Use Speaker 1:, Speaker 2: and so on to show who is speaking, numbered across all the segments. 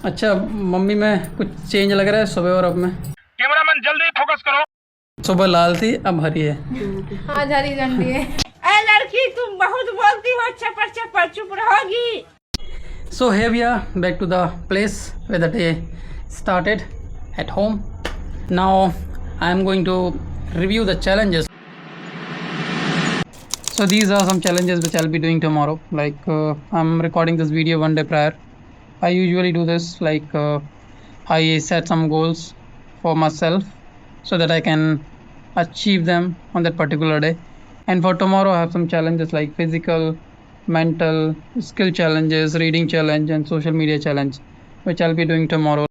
Speaker 1: अच्छा मम्मी में कुछ चेंज लग रहा है सुबह और अब में।
Speaker 2: कैमरामैन जल्दी फोकस करो।
Speaker 1: सुबह लाल थी अब हरी है।
Speaker 3: हाँ हरी झंडी है। ए लड़की तुम बहुत बोलती हो, चपर चपर चुप रहोगी।
Speaker 1: So here we are back to the place where the day started at home. Now I am going to review the challenges. So these are some challenges which I'll be doing tomorrow. Like I'm recording this video one day prior. I usually do this like I set some goals for myself so that I can achieve them on that particular day. And for tomorrow I have some challenges like physical, mental, skill challenges, reading challenge and social media challenge which I'll be doing tomorrow.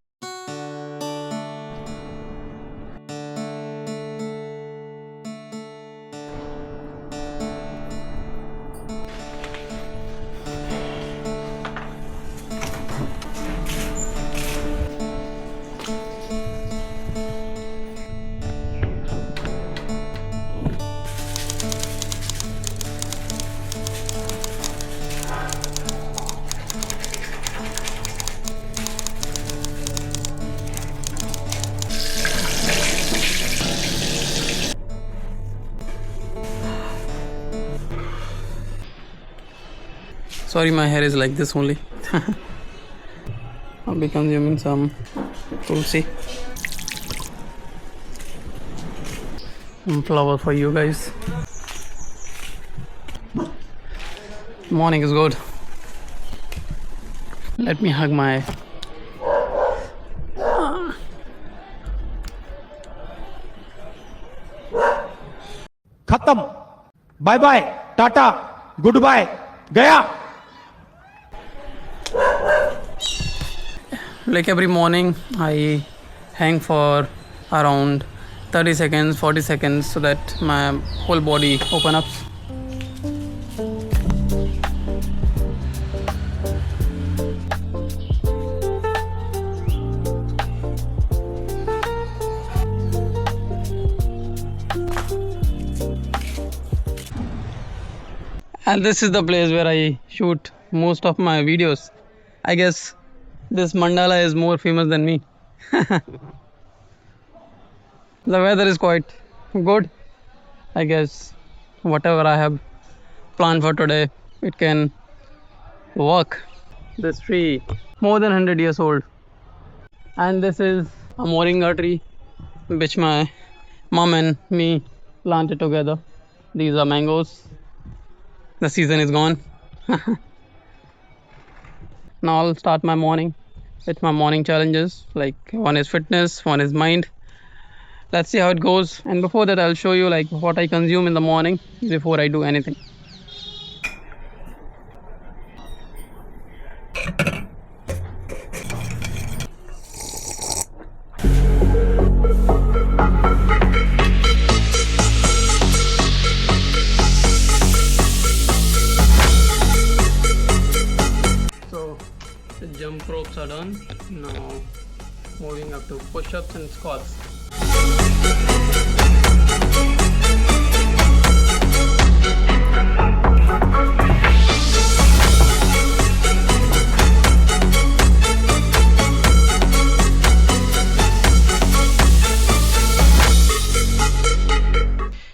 Speaker 1: Sorry, my hair is like this only. I'll be consuming some tulsi. Some flower for you guys. Morning is good. Let me hug my
Speaker 2: खत्म, bye bye, tata, goodbye, गया।
Speaker 1: like every morning I hang for around 30 seconds 40 seconds so that my whole body open up. And this is the place where I shoot most of my videos. I guess this mandala is more famous than me. The weather is quite good. I guess whatever I have planned for today, it can work. This tree, more than 100 years old. And this is a moringa tree, which my mom and me planted together. These are mangoes. The season is gone. Now I'll start my morning with my morning challenges. Like one is fitness, one is mind. Let's see how it goes. And before that, I'll show you like what I consume in the morning before I do anything. So the jump ropes are done. Now moving up to push-ups and squats.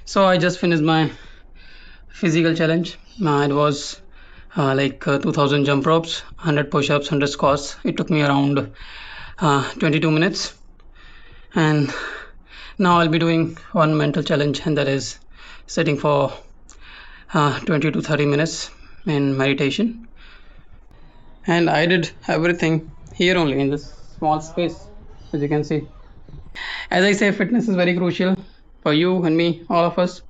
Speaker 1: So I just finished my physical challenge. It was 2000 jump ropes, 100 push-ups, 100 squats. It took me around 22 minutes. And now I'll be doing one mental challenge, and that is sitting for 20 to 30 minutes in meditation. And I did everything here only in this small space, as you can see. As I say, fitness is very crucial for you and me, all of us.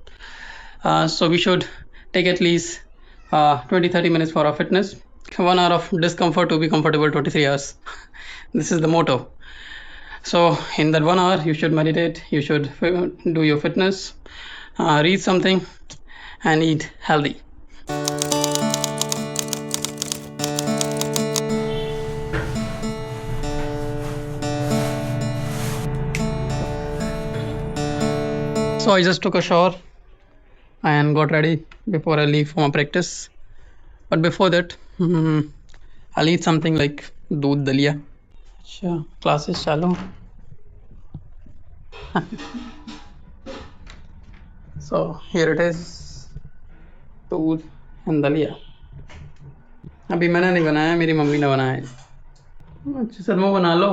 Speaker 1: So we should take at least 20-30 minutes for our fitness. 1 hour of discomfort to be comfortable 23 hours. This is the motto. So in that 1 hour you should meditate, you should do your fitness, read something and eat healthy. So I just took a shower and got ready before I leave for my practice. But before that, I'll eat something like doodh dalia. अच्छा classes चालू. So here it is, दूध and दलिया. अभी मैंने नहीं बनाया, मेरी mummy ने बनाया है. अच्छा सदमो बना लो.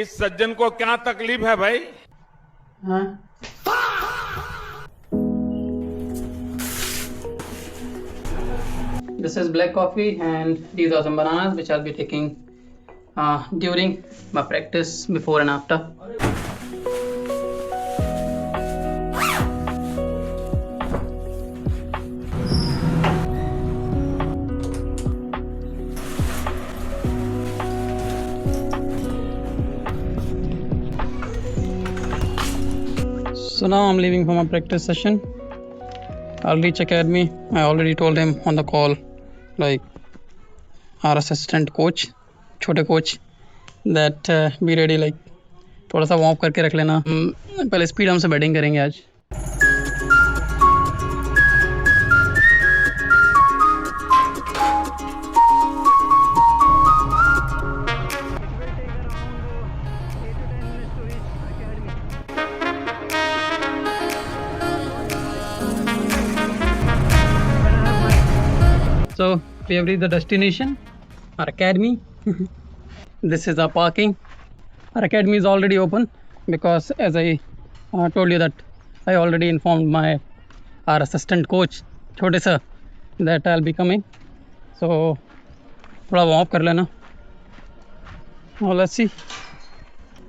Speaker 2: इस सज्जन को क्या तकलीफ है भाई?
Speaker 1: हाँ. This is black coffee and these are some bananas which I'll be taking during my practice, before and after. So now I'm leaving for my practice session. I'll reach academy. I already told him on the call, like our assistant coach, छोटे coach, that be ready, like थोड़ा सा warm up करके रख लेना. पहले speed हम से batting करेंगे आज. So we have reached the destination, our academy. This is our parking. Our academy is already open because, as I told you, that I already informed our assistant coach, छोटे sir, that I'll be coming. So थोड़ा warm up कर लेना. Now let's see.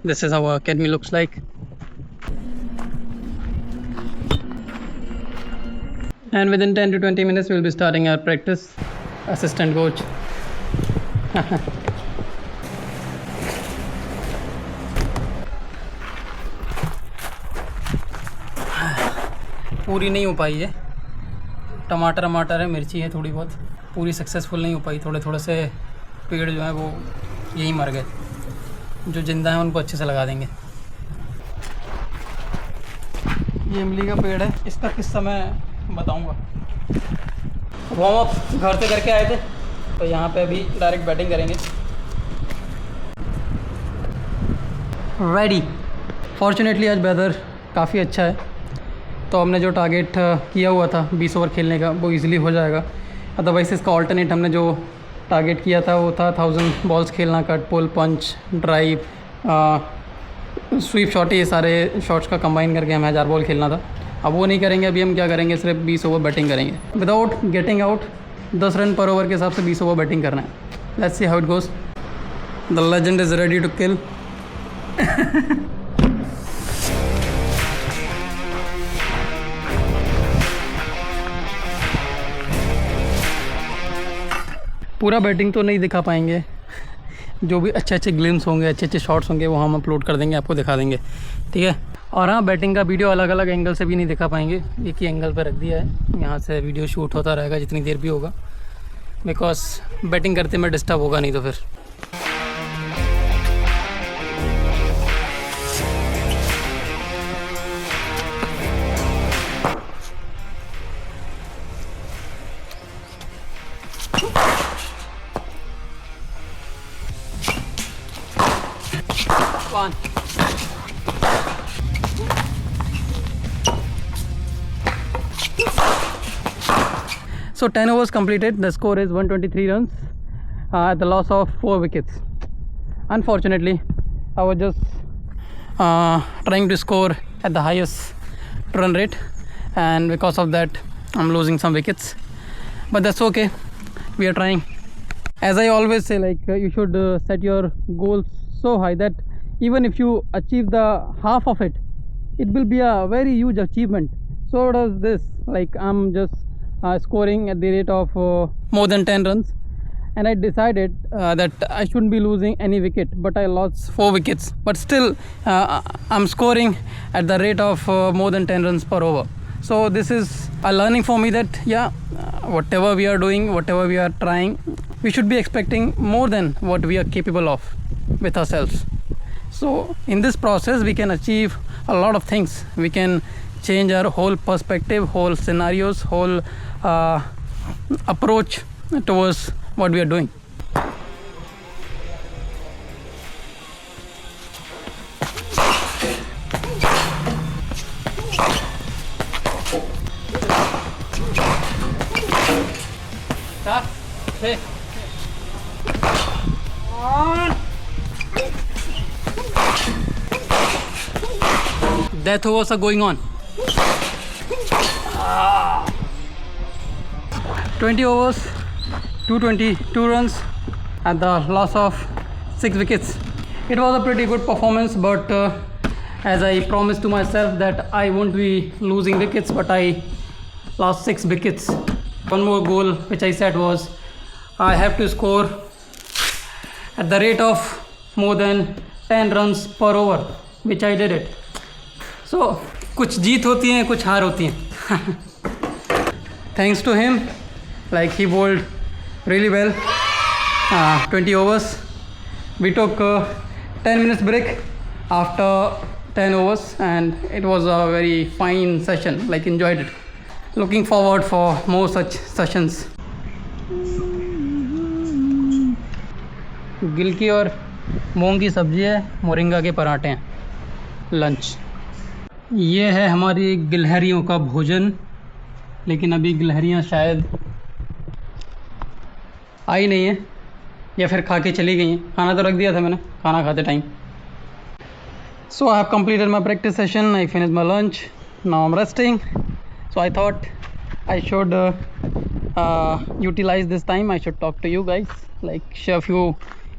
Speaker 1: This is how our academy looks like. And within 10 to 20 minutes we'll be starting our practice. Assistant coach. पूरी नहीं हो पाई है. टमाटर है, मिर्ची है थोड़ी बहुत. पूरी सक्सेसफुल नहीं हो पाई. थोड़े से पेड़ जो है वो यही मर गए. जो जिंदा है उनको अच्छे से लगा देंगे. ये इमली का पेड़ है. इसका किस्सा मैं बताऊंगा. वार्म अप घर से करके आए थे, तो यहाँ पे अभी डायरेक्ट बैटिंग करेंगे. रेडी. फॉर्चुनेटली आज वेदर काफ़ी अच्छा है, तो हमने जो टारगेट किया हुआ था 20 ओवर खेलने का, वो इजीली हो जाएगा. अदरवाइज इसका ऑल्टरनेट हमने जो टारगेट किया था वो था 1000 बॉल्स खेलना. कट, पुल, पंच, ड्राइव, स्वीप शॉट, ये सारे शॉट्स का कंबाइन करके हमें 1000 बॉल खेलना था. अब वो नहीं करेंगे. अभी हम क्या करेंगे, सिर्फ 20 ओवर बैटिंग करेंगे. विदाउट गेटिंग आउट 10 रन पर ओवर के हिसाब से 20 ओवर बैटिंग करना है. Let's see how it goes. The legend is ready to kill. पूरा बैटिंग तो नहीं दिखा पाएंगे. जो भी अच्छे ग्लिम्स होंगे, अच्छे शॉट्स होंगे, वो हम अपलोड कर देंगे, आपको दिखा देंगे. ठीक है. और हाँ, बैटिंग का वीडियो अलग अलग एंगल से भी नहीं दिखा पाएंगे. एक ही एंगल पर रख दिया है. यहाँ से वीडियो शूट होता रहेगा जितनी देर भी होगा, बिकॉज बैटिंग करते में डिस्टर्ब होगा नहीं तो फिर. One. So 10 overs completed. The score is 123 runs at the loss of 4 wickets. Unfortunately, I was just trying to score at the highest run rate, and because of that I'm losing some wickets, but that's okay. We are trying. As I always say, like you should set your goals so high that even if you achieve the half of it, it will be a very huge achievement. So does this. Like I'm just scoring at the rate of more than 10 runs, and I decided that I shouldn't be losing any wicket, but I lost 4 wickets. But still I'm scoring at the rate of more than 10 runs per over. So this is a learning for me that whatever we are doing, whatever we are trying, we should be expecting more than what we are capable of with ourselves. So in this process we can achieve a lot of things. We can change our whole perspective, whole scenarios, whole approach towards what we are doing. death overs are going on. 20 overs, 222 runs at the loss of 6 wickets. It was a pretty good performance, but as I promised to myself that I won't be losing wickets, but I lost 6 wickets. One more goal which I set was I have to score at the rate of more than 10 runs per over, which I did it. So कुछ जीत होती हैं, कुछ हार होती हैं. Thanks to him, like he bowled really well. 20 overs. We took 10 minutes break after 10 overs, and it was a very fine session. Like, enjoyed it. Looking forward for more such sessions. गिलकी और मूंग की सब्जी है, moringa के पराठे हैं. Lunch. ये है हमारी गिलहरियों का भोजन, लेकिन अभी गिलहरियाँ शायद आई नहीं है या फिर खा के चली गई हैं. खाना तो रख दिया था मैंने खाना खाते time. So I have completed my practice session. I finished my lunch. Now I'm resting. So I thought I should utilize this time. I should talk to you guys, like share a few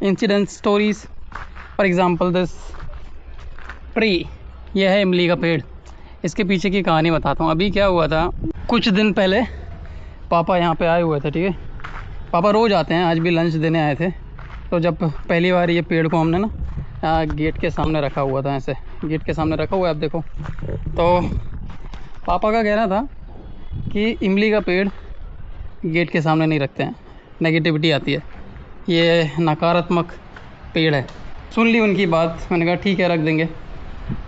Speaker 1: incidents, stories. For example, this tree. यह है इमली का पेड़. इसके पीछे की कहानी बताता हूँ. अभी क्या हुआ था, कुछ दिन पहले पापा यहाँ पे आए हुए थे. ठीक है, पापा रोज़ आते हैं, आज भी लंच देने आए थे. तो जब पहली बार ये पेड़ को हमने ना गेट के सामने रखा हुआ था, ऐसे गेट के सामने रखा हुआ है, आप देखो. तो पापा का कहना था कि इमली का पेड़ गेट के सामने नहीं रखते हैं, नेगेटिविटी आती है, ये नकारात्मक पेड़ है. सुन ली उनकी बात. मैंने कहा ठीक है, रख देंगे.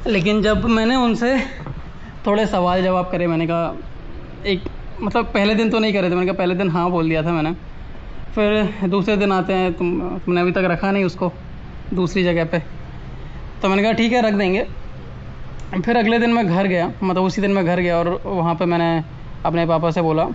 Speaker 1: लेकिन जब मैंने उनसे थोड़े सवाल जवाब करे, मैंने कहा एक मतलब पहले दिन तो नहीं करे थे, मैंने कहा पहले दिन हाँ बोल दिया था मैंने. फिर दूसरे दिन आते हैं, तुमने अभी तक रखा नहीं उसको दूसरी जगह पे. तो मैंने कहा ठीक है, रख देंगे. फिर अगले दिन मैं घर गया, मतलब उसी दिन मैं घर गया, और वहाँ पे मैंने अपने पापा से बोला,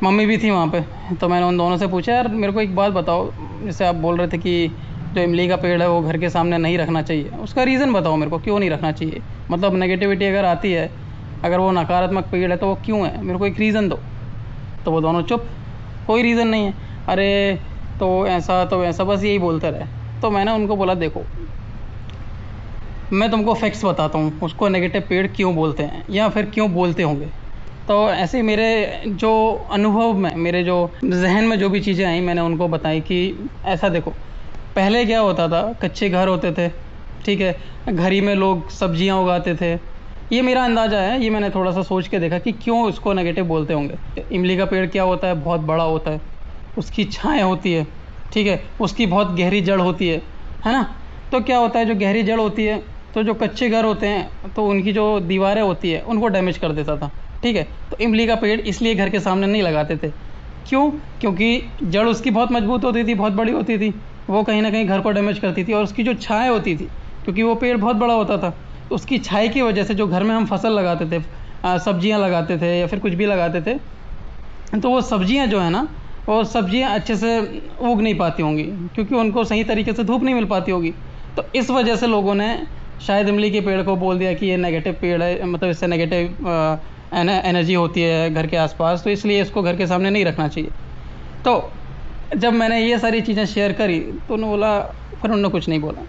Speaker 1: मम्मी भी थी वहाँ पे. तो मैंने उन दोनों से पूछा, यार मेरे को एक बात बताओ, जैसे आप बोल रहे थे कि जो इमली का पेड़ है वो घर के सामने नहीं रखना चाहिए, उसका रीज़न बताओ मेरे को, क्यों नहीं रखना चाहिए. मतलब नेगेटिविटी अगर आती है, अगर वो नकारात्मक पेड़ है तो वो क्यों है, मेरे को एक रीज़न दो. तो वो दोनों चुप, कोई रीज़न नहीं है. अरे तो ऐसा बस यही बोलते रहे. तो मैंने उनको बोला, देखो मैं तुमको फैक्ट्स बताता हूँ, उसको नेगेटिव पेड़ क्यों बोलते हैं या फिर क्यों बोलते होंगे. तो ऐसे मेरे जो अनुभव में, मेरे जो जहन में जो भी चीज़ें आई, मैंने उनको बताई कि ऐसा देखो, पहले क्या होता था, कच्चे घर होते थे. ठीक है, घर ही में लोग सब्जियां उगाते थे. ये मेरा अंदाज़ा है, ये मैंने थोड़ा सा सोच के देखा कि क्यों उसको नेगेटिव बोलते होंगे. इमली का पेड़ क्या होता है, बहुत बड़ा होता है, उसकी छाएँ होती है. ठीक है, उसकी बहुत गहरी जड़ होती है ना. तो क्या होता है, जो गहरी जड़ होती है, तो जो कच्चे घर होते हैं तो उनकी जो दीवारें होती है उनको डैमेज कर देता था. ठीक है, तो इमली का पेड़ इसलिए घर के सामने नहीं लगाते थे. क्यों? क्योंकि जड़ उसकी बहुत मजबूत होती थी, बहुत बड़ी होती थी, वो कहीं ना कहीं घर को डैमेज करती थी. और उसकी जो छाएँ होती थी, क्योंकि वो पेड़ बहुत बड़ा होता था, तो उसकी छाई की वजह से जो घर में हम फसल लगाते थे, सब्जियां लगाते थे या फिर कुछ भी लगाते थे, तो वो सब्जियां जो है ना, वो सब्जियां अच्छे से उग नहीं पाती होंगी, क्योंकि उनको सही तरीके से धूप नहीं मिल पाती होगी. तो इस वजह से लोगों ने शायद इमली के पेड़ को बोल दिया कि ये नेगेटिव पेड़ है, मतलब इससे नेगेटिव एनर्जी होती है घर के आसपास, तो इसलिए इसको घर के सामने नहीं रखना चाहिए. तो जब मैंने ये सारी चीज़ें शेयर करी तो उन्होंने बोला, फिर उन्होंने कुछ नहीं बोला.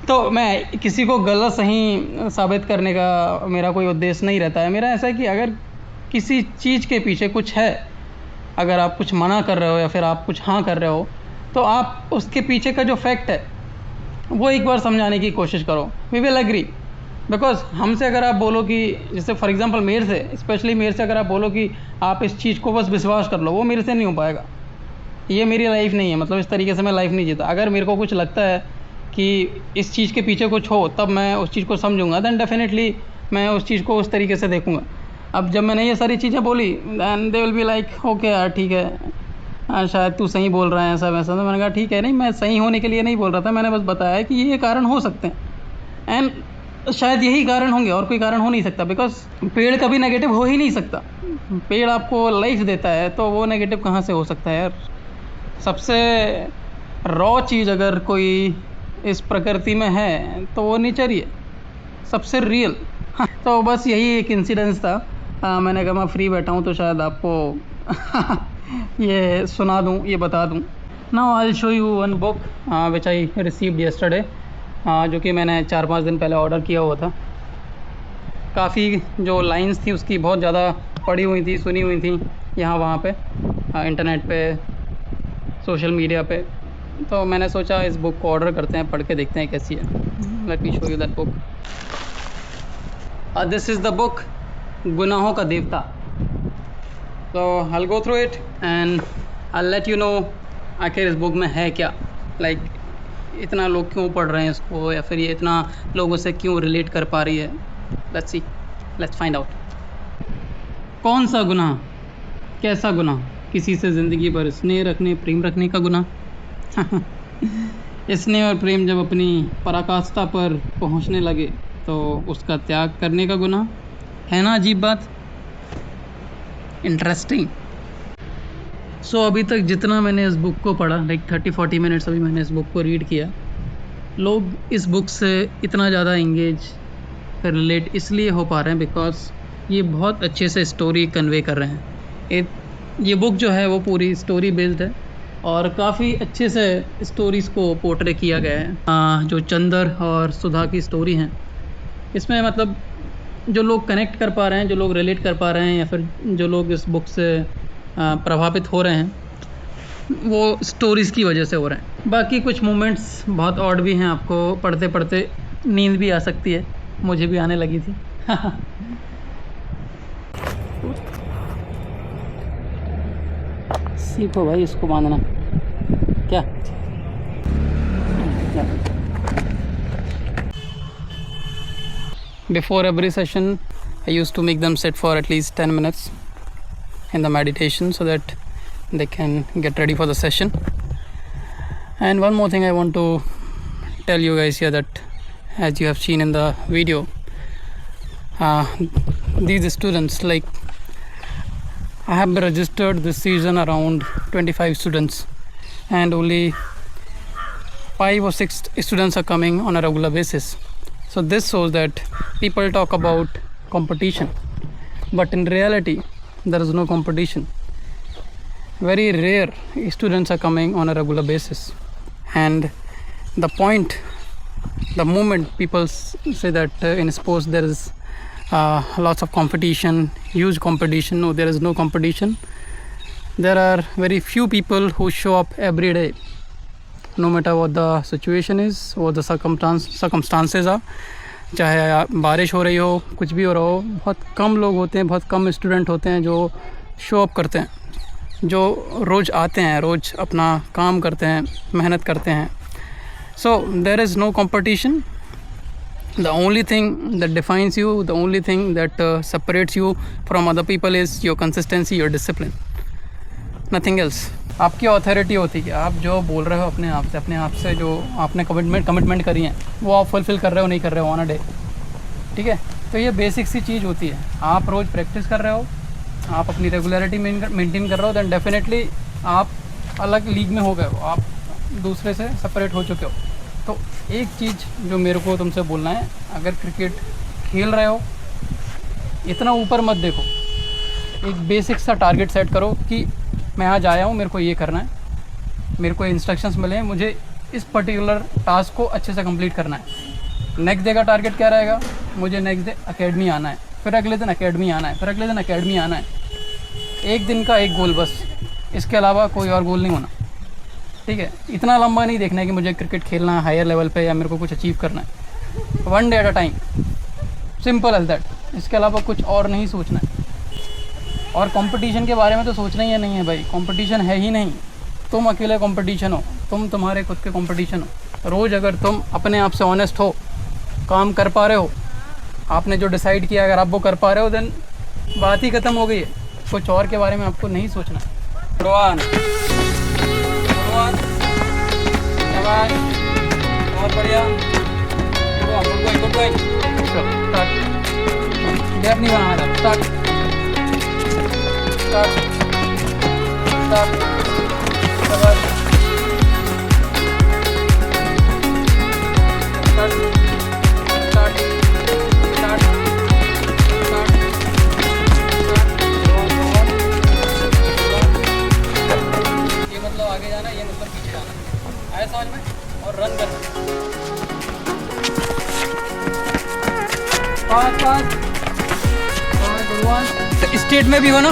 Speaker 1: तो मैं किसी को गलत सही साबित करने का मेरा कोई उद्देश्य नहीं रहता है. मेरा ऐसा है कि अगर किसी चीज़ के पीछे कुछ है, अगर आप कुछ मना कर रहे हो या फिर आप कुछ हाँ कर रहे हो, तो आप उसके पीछे का जो फैक्ट है वो एक बार समझाने की कोशिश करो. We will agree. बिकॉज हमसे अगर आप बोलो कि, जैसे फॉर एग्जांपल मेरे से, स्पेशली मेरे से अगर आप बोलो कि आप इस चीज़ को बस विश्वास कर लो, वो मेरे से नहीं हो पाएगा. ये मेरी लाइफ नहीं है, मतलब इस तरीके से मैं लाइफ नहीं जीता. अगर मेरे को कुछ लगता है कि इस चीज़ के पीछे कुछ हो, तब मैं उस चीज़ को समझूंगा, दैन डेफिनेटली मैं उस चीज़ को उस तरीके से देखूंगा. अब जब मैंने ये सारी चीज़ें बोली, then they will be like okay यार ठीक है, शायद तू सही बोल रहा है, ऐसा वैसा. तो मैंने कहा ठीक है, नहीं मैं सही होने के लिए नहीं बोल रहा था, मैंने बस बताया कि ये कारण हो सकते हैं, एंड शायद यही कारण होंगे, और कोई कारण हो नहीं सकता. बिकॉज पेड़ कभी नेगेटिव हो ही नहीं सकता. पेड़ आपको लाइफ देता है, तो वो नेगेटिव कहाँ से हो सकता है यार. सबसे रॉ चीज़ अगर कोई इस प्रकृति में है तो वो नेचर ही है, सबसे रियल. तो बस यही एक इंसिडेंस था। मैंने कहा मैं फ्री बैठा हूँ तो शायद आपको ये सुना दूँ, ये बता दूँ। Now I will show you one book which I received yesterday, जो कि मैंने 4-5 दिन पहले ऑर्डर किया हुआ था। काफ़ी जो लाइंस थी उसकी बहुत ज़्यादा पढ़ी हुई थी, सुनी हुई थी यहाँ वहाँ पे, इंटरनेट पे, सोशल मीडिया पे। तो मैंने सोचा इस बुक को ऑर्डर करते हैं, पढ़ के देखते हैं कैसी है। Let me show you that book. This is the book गुनाहों का देवता। तो I will go through it and I will let you know आखिर इस बुक में है क्या, लाइक इतना लोग क्यों पढ़ रहे हैं इसको, या फिर ये इतना लोगों से क्यों रिलेट कर पा रही है। Let's C, let's find out. कौन सा गुनाह, कैसा गुनाह? किसी से ज़िंदगी भर स्नेह रखने, प्रेम रखने का गुनाह। स्नेह और प्रेम जब अपनी पराकाष्ठा पर पहुंचने लगे तो उसका त्याग करने का गुनाह। है ना अजीब बात, इंटरेस्टिंग। सो अभी तक जितना मैंने इस बुक को पढ़ा, लाइक 30-40 मिनट्स अभी मैंने इस बुक को रीड किया, लोग इस बुक से इतना ज़्यादा इंगेज, रिलेट इसलिए हो पा रहे हैं बिकॉज ये बहुत अच्छे से स्टोरी कन्वे कर रहे हैं। ये बुक जो है वो पूरी स्टोरी बेस्ड है और काफ़ी अच्छे से स्टोरीज़ को पोर्ट्रे किया गया है। जो चंदर और सुधा की स्टोरी हैं, इसमें मतलब जो लोग कनेक्ट कर पा रहे हैं, जो लोग रिलेट कर पा रहे हैं, या फिर जो लोग इस बुक से प्रभावित हो रहे हैं, वो स्टोरीज़ की वजह से हो रहे हैं। बाकी कुछ मोमेंट्स बहुत ऑड भी हैं, आपको पढ़ते पढ़ते नींद भी आ सकती है, मुझे भी आने लगी थी। सीखो भाई इसको बांधना। क्या before every session I used to make them sit for at least 10 minutes in the meditation so that they can get ready for the session. And one more thing I want to tell you guys here, that as you have seen in the video, these students, like I have registered this season around 25 students and only 5 or 6 students are coming on a regular basis. So this shows that people talk about competition, but in reality there is no competition. Very rare students are coming on a regular basis, and the moment people say that in sports there is lots of competition, huge competition. No, there is no competition. There are very few people who show up every day, no matter what the situation is, what the circumstances are. चाहे बारिश हो रही हो, कुछ भी हो रहा हो, बहुत कम लोग होते हैं, बहुत कम स्टूडेंट होते हैं जो शो अप करते हैं, जो रोज़ आते हैं, रोज़ अपना काम करते हैं, मेहनत करते हैं। So there is no competition. The only thing that defines you, the only thing that separates you from other people is your consistency, your discipline, nothing else. आपकी ऑथोरिटी होती है, आप जो बोल रहे हो अपने आप से जो आपने कमिटमेंट करी है वो आप फुलफ़िल कर रहे हो, नहीं कर रहे हो ऑन अ डे। ठीक है, तो ये बेसिक सी चीज़ होती है। आप रोज़ प्रैक्टिस कर रहे हो, आप अपनी रेगुलरिटी मेंटेन कर रहे हो, दैन डेफिनेटली आप अलग लीग में हो गए हो, आप दूसरे से सेपरेट हो चुके हो। तो एक चीज़ जो मेरे को तुमसे बोलना है, अगर क्रिकेट खेल रहे हो इतना ऊपर मत देखो, एक बेसिक सा टारगेट सेट करो कि मैं आज आया हूँ, मेरे को ये करना है, मेरे को इंस्ट्रक्शंस मिले हैं, मुझे इस पर्टिकुलर टास्क को अच्छे से कंप्लीट करना है। नेक्स्ट डे का टारगेट क्या रहेगा? मुझे नेक्स्ट डे एकेडमी आना है, फिर अगले दिन एकेडमी आना है, फिर अगले दिन एकेडमी आना है। एक दिन का एक गोल बस, इसके अलावा कोई और गोल नहीं होना। ठीक है, इतना लंबा नहीं देखना है कि मुझे क्रिकेट खेलना है हायर लेवल पे या मेरे को कुछ अचीव करना है। One day at a time, simple as that. इसके अलावा कुछ और नहीं सोचना है। और कंपटीशन के बारे में तो सोचना ही नहीं है भाई, कंपटीशन है ही नहीं। तुम अकेले कंपटीशन हो, तुम तुम्हारे खुद के कंपटीशन हो। रोज़ अगर तुम अपने आप से ऑनेस्ट हो, काम कर पा रहे हो, आपने जो डिसाइड किया अगर आप वो कर पा रहे हो, देन बात ही ख़त्म हो गई है। कुछ और के बारे में आपको नहीं सोचना। बहुत बढ़िया, गैप नहीं बना रहा। Start fast good one. State में भी हो ना,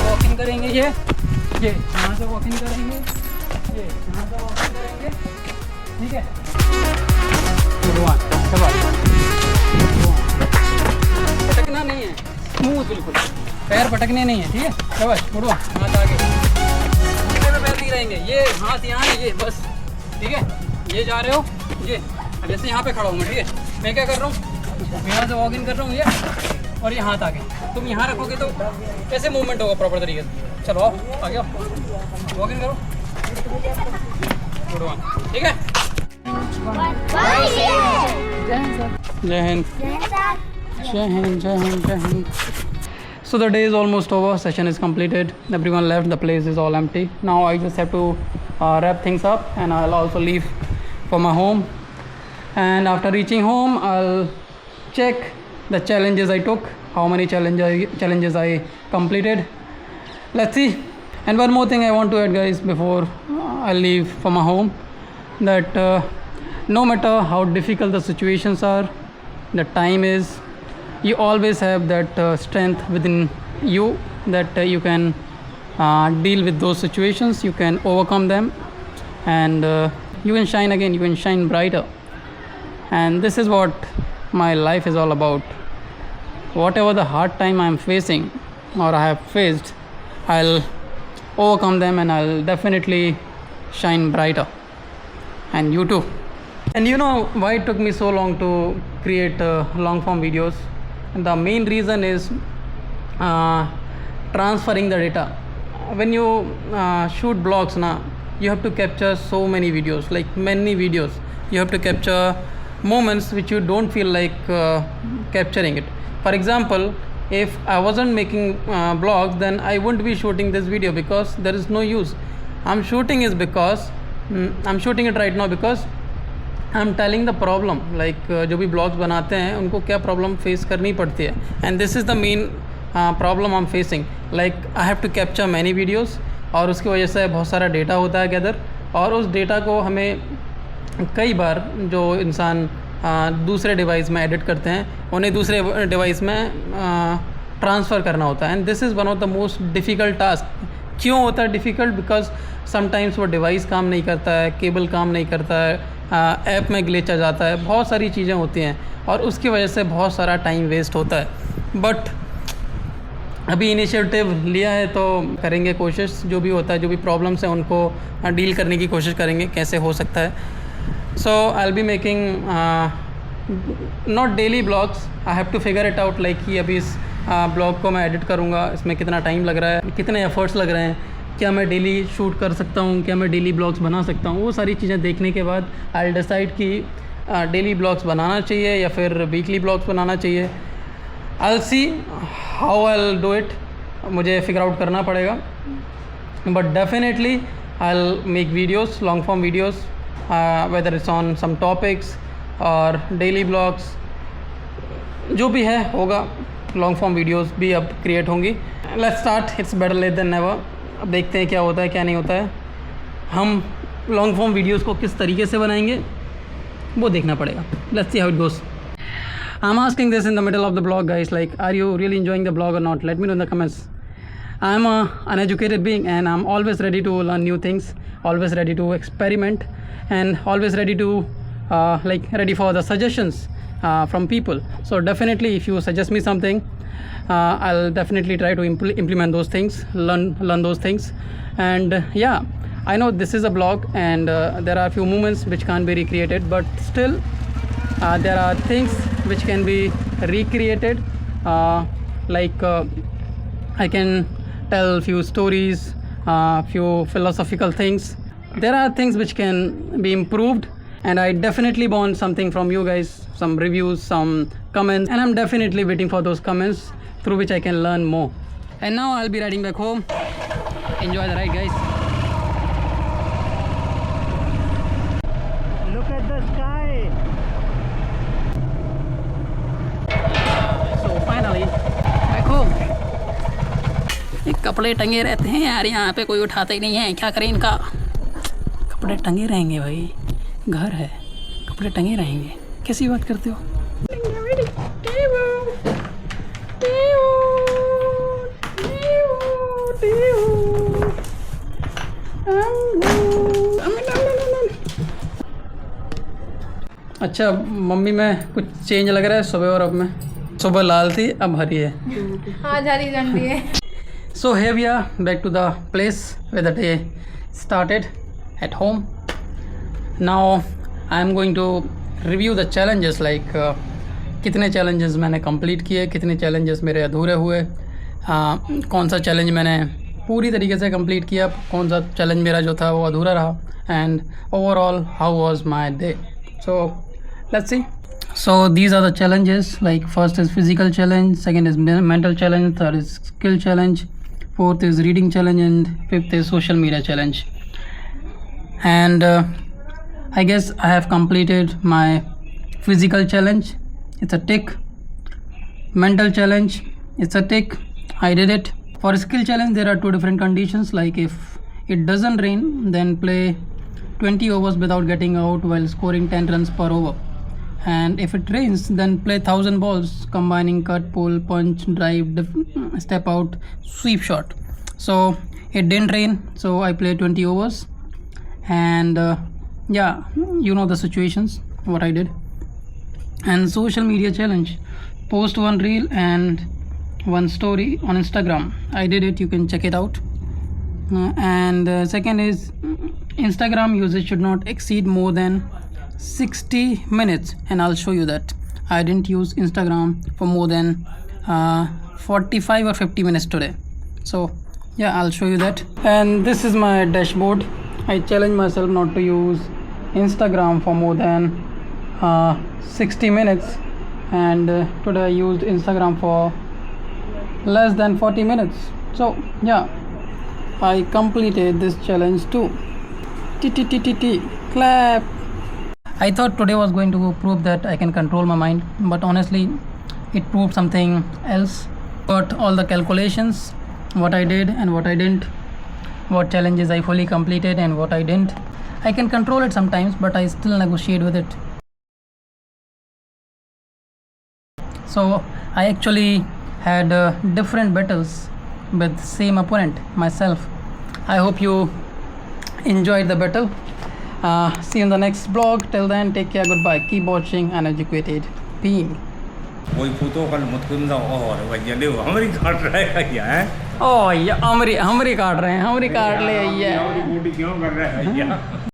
Speaker 1: वॉकिंग करेंगे ये यहाँ से वॉकिंग करेंगे, ये यहाँ से वॉकिंग करेंगे, ठीक है। गुड वन, पटकना नहीं है, स्मूथ बिल्कुल, पैर पटकने नहीं है, ठीक है। शाबाश, गुड वन। हाथ आगे, घुटने में पैर नहीं रहेंगे, ये हाथ यहाँ है, ये बस, ठीक है। ये जा रहे हो, ये अब जैसे यहाँ पे खड़ा हूँ मैं, ठीक है। मैं क्या कर रहा हूँ, यहाँ से वॉक इन कर रहा हूँ ये, और ये हाथ आगे। तुम यहाँ रखोगे तो कैसे मूवमेंट होगा प्रॉपर तरीके से। चलो आओ, आगे आओ, वॉक इन करो, गुड वन, ठीक है। जय हिंद, जय हिंद, जय हिंद, जय Hind. So the day is almost over, session is completed, everyone left, the place is all empty. Now I just have to wrap things up and I'll also leave for my home. And after reaching home, I'll check the challenges I took, how many challenges I completed. Let's see. And one more thing I want to add, guys, before I leave for my home, that no matter how difficult the situations are, the time is, you always have that strength within you, that you can deal with those situations, you can overcome them, and you can shine again, you can shine brighter. And this is what my life is all about. Whatever the hard time I'm facing or I have faced, I'll overcome them and I'll definitely shine brighter. And you too. And you know why it took me so long to create long form videos? The main reason is transferring the data. When you shoot blogs now, you have to capture so many videos, like many videos. You have to capture moments which you don't feel like capturing it. For example, if I wasn't making blogs, then I wouldn't be shooting this video because there is no use. I'm shooting it right now because I'm telling the problem, like जो भी blogs बनाते हैं उनको क्या problem face करनी पड़ती है, and this is the main problem I am facing. Like I have to capture many videos, और उसकी वजह से बहुत सारा डेटा होता है गैदर, और उस डेटा को हमें कई बार जो इंसान दूसरे डिवाइस में एडिट करते हैं उन्हें दूसरे डिवाइस में ट्रांसफ़र करना होता है, and this is one of the most difficult task. क्यों होता है डिफ़िकल्ट? बिकॉज समटाइम्स वो डिवाइस काम नहीं करता है, केबल काम नहीं करता है, ऐप में ग्लिच आ जाता है, बहुत सारी चीज़ें होती हैं और उसकी वजह से बहुत सारा टाइम वेस्ट होता है. बट अभी इनिशिएटिव लिया है तो करेंगे कोशिश, जो भी होता है, जो भी प्रॉब्लम्स हैं उनको डील करने की कोशिश करेंगे कैसे हो सकता है. So I will be making not daily blogs, I have to figure it out, like कि अभी इस ब्लॉग को मैं एडिट करूँगा, इसमें कितना टाइम लग रहा है, कितने एफर्ट्स लग रहे हैं, क्या मैं डेली शूट कर सकता हूँ, क्या मैं डेली ब्लॉग्स बना सकता हूँ. वो सारी चीज़ें देखने के बाद आई विल डिसाइड कि डेली ब्लॉग्स बनाना चाहिए या फिर वीकली ब्लॉग्स बनाना चाहिए. I will see how I will do it, मुझे फिगर आउट करना पड़ेगा. But definitely I will make videos, long form videos, whether it's on some topics और डेली ब्लॉग्स, जो भी है होगा. लॉन्ग फॉर्म वीडियोज़ भी अब क्रिएट होंगी. Let's start, it's better late than never. अब देखते हैं क्या होता है क्या नहीं होता है. हम लॉन्ग फॉर्म वीडियोस को किस तरीके से बनाएंगे वो देखना पड़ेगा. Let's see how it goes. I am asking this in the middle of the blog, guys, like are you really enjoying the blog or not? Let me know in the comments. I am an uneducated being and I'm always ready to learn new things, always ready to experiment, and always ready to ready for the suggestions from people. So definitely if you suggest me something, I'll definitely try to implement those things, learn those things. And yeah, I know this is a blog and there are a few moments which can't be recreated, but still there are things which can be recreated. I can tell few stories, few philosophical things. There are things which can be improved, and I definitely want something from you guys, some reviews, some comments, and I'm definitely waiting for those comments through which I can learn more. And now I'll be riding back home. Enjoy the ride, guys. Look at the sky. So finally back home. ये कपड़े टंगे रहते हैं यार, यहाँ पे कोई उठाता ही नहीं है, क्या करें इनका। कपड़े टंगे रहेंगे भाई, घर है, कपड़े टंगे रहेंगे, कैसी बात करते हो। अच्छा मम्मी में कुछ चेंज लग रहा है सुबह और अब में। सुबह लाल थी, अब हरी है।
Speaker 3: आज हरी झंडी है।
Speaker 1: So here we are back to the place where the day started at home. Now I am going to review the challenges like कितने challenges मैंने complete किए, कितने challenges मेरे अधूरे हुए, कौन सा challenge मैंने पूरी तरीके से complete किया, कौन सा challenge मेरा जो था वो अधूरा रहा, and overall how was my day. So let's see. So these are the challenges, like first is physical challenge, second is mental challenge, third is skill challenge, fourth is reading challenge, and fifth is social media challenge. And I guess I have completed my physical challenge, it's a tick. Mental challenge, it's a tick, I did it. For skill challenge there are two different conditions, like if it doesn't rain then play 20 overs without getting out while scoring 10 runs per over. And if it rains then play 1000 balls combining cut, pull, punch, drive, step out, sweep shot. So it didn't rain, so I played 20 overs. And yeah, you know the situations what I did. And social media challenge, post one reel and one story on Instagram. I did it, you can check it out. And second is Instagram usage should not exceed more than 60 minutes, and I'll show you that I didn't use Instagram for more than 45 or 50 minutes today. So yeah, I'll show you that. And this is my dashboard. I challenge myself not to use Instagram for more than 60 minutes, and today I used Instagram for less than 40 minutes. So yeah, I completed this challenge too. Clap. I thought today was going to prove that I can control my mind, but honestly it proved something else. Got all the calculations, what I did and what I didn't, what challenges I fully completed and what I didn't. I can control it sometimes, but I still negotiate with it. So I actually had different battles with same opponent, myself. I hope you enjoyed the battle. See you in the next vlog. Till then, take care, goodbye, keep watching Uneducated Being.
Speaker 4: कोई photo कल मत कुम जाओ और भैया ले हमारी काट रहा है क्या है।
Speaker 1: ओ ये हमारी काट रहे हैं, हमारी काट ले ये
Speaker 4: बूटी क्यों कर रहा है भैया।